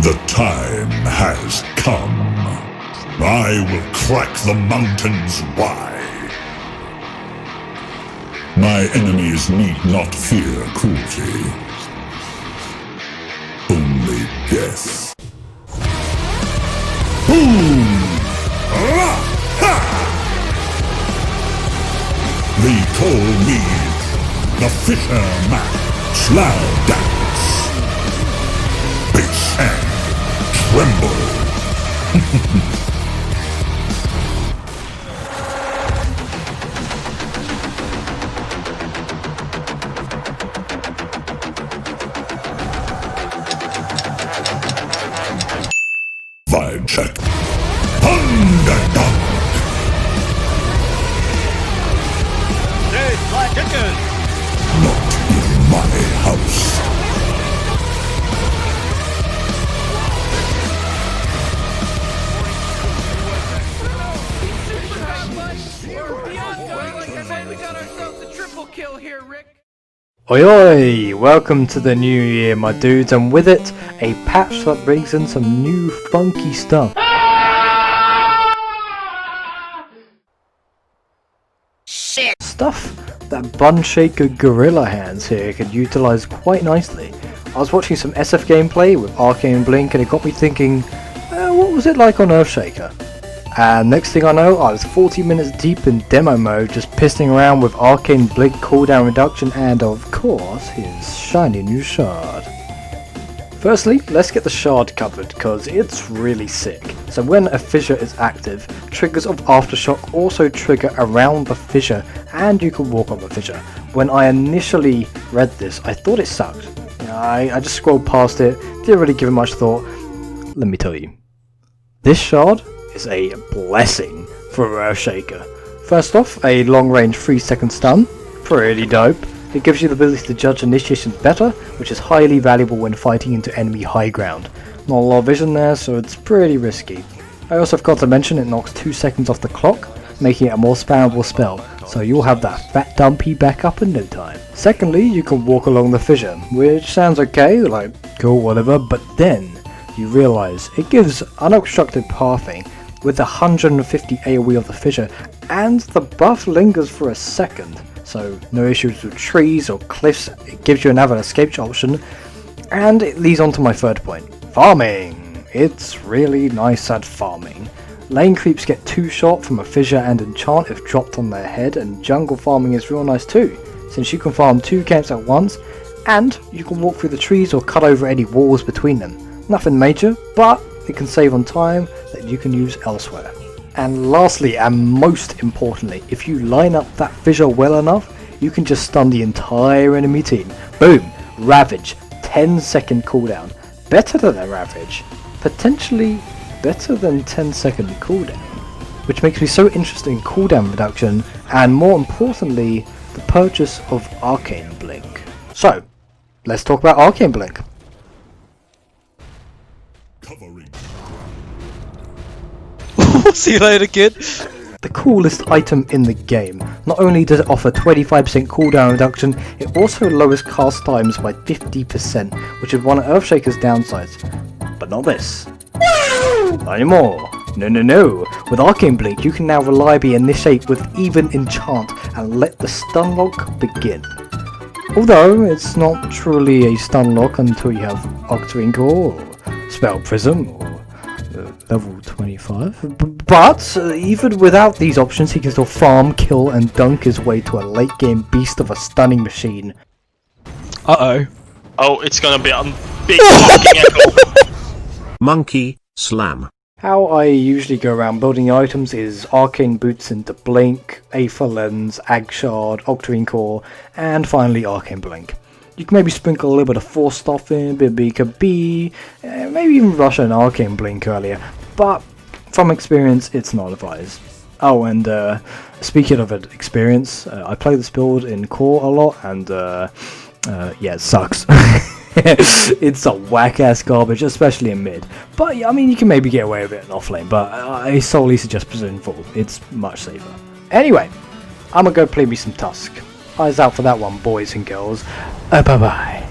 The time has come. I will crack the mountains wide. My enemies need not fear cruelty. Only death. Boom! Ra! Ha! They call me the Fisherman. Slow dance. Base and tremble. Vibe check. Underdog. Hey, fly chicken! Not in my house. Oi oi! Welcome to the new year, my dudes, and with it, a patch that brings in some new funky stuff. Shit! Stuff that Bunshaker Gorilla Hands here could utilise quite nicely. I was watching some SF gameplay with Arcane Blink and it got me thinking, what was it like on Earthshaker? And next thing I know, I was 40 minutes deep in demo mode, just pissing around with Arcane Blink cooldown reduction and, of course, his shiny new shard. Firstly, let's get the shard covered, cause it's really sick. So when a fissure is active, triggers of Aftershock also trigger around the fissure, and you can walk on the fissure. When I initially read this, I thought it sucked. I just scrolled past it, didn't really give it much thought. Let me tell you, this shard is a blessing for Earthshaker. First off, a long range 3-second stun, pretty dope. It gives you the ability to judge initiations better, which is highly valuable when fighting into enemy high ground. Not a lot of vision there, so it's pretty risky. I also forgot to mention it knocks 2 seconds off the clock, making it a more spammable spell, so you'll have that fat dumpy back up in no time. Secondly, you can walk along the fissure, which sounds okay, like cool whatever, but then you realise it gives unobstructed pathing with 150 AoE of the fissure, and the buff lingers for a second, so no issues with trees or cliffs. It gives you another escape option, and it leads on to my third point, farming. It's really nice at farming. Lane creeps get 2-shot from a fissure and enchant if dropped on their head, and jungle farming is real nice too, since you can farm 2 camps at once, and you can walk through the trees or cut over any walls between them. Nothing major, but it can save on time that you can use elsewhere. And lastly, and most importantly, if you line up that fissure well enough, you can just stun the entire enemy team. Boom! Ravage. 10-second cooldown. Better than a Ravage. Potentially better than 10-second cooldown. Which makes me so interested in cooldown reduction, and more importantly, the purchase of Arcane Blink. So, let's talk about Arcane Blink. See you later, kid. The coolest item in the game. Not only does it offer 25% cooldown reduction, it also lowers cast times by 50%, which is one of Earthshaker's downsides. But not this. Not anymore. No. With Arcane Blink, you can now reliably initiate with even enchant and let the Stunlock begin. Although it's not truly a Stunlock until you have Arcane Core or Spell Prism or level 25, but even without these options he can still farm, kill and dunk his way to a late game beast of a stunning machine. Uh-oh. Oh, it's gonna be a big fucking echo. Monkey Slam. How I usually go around building items is Arcane Boots into Blink, Aether Lens, Ag Shard, Octarine Core, and finally Arcane Blink. You can maybe sprinkle a little bit of Force stuff in, a bit of BKB, maybe even rush an Arcane Blink earlier, but from experience it's not advised. Oh, and speaking of experience, I play this build in Core a lot, and yeah, it sucks. It's a whack-ass garbage, especially in mid. But I mean, you can maybe get away with it in offlane, but I solely suggest Precision Full. It's much safer. Anyway, I'm gonna go play me some Tusk. Eyes out for that one, boys and girls. Bye-bye.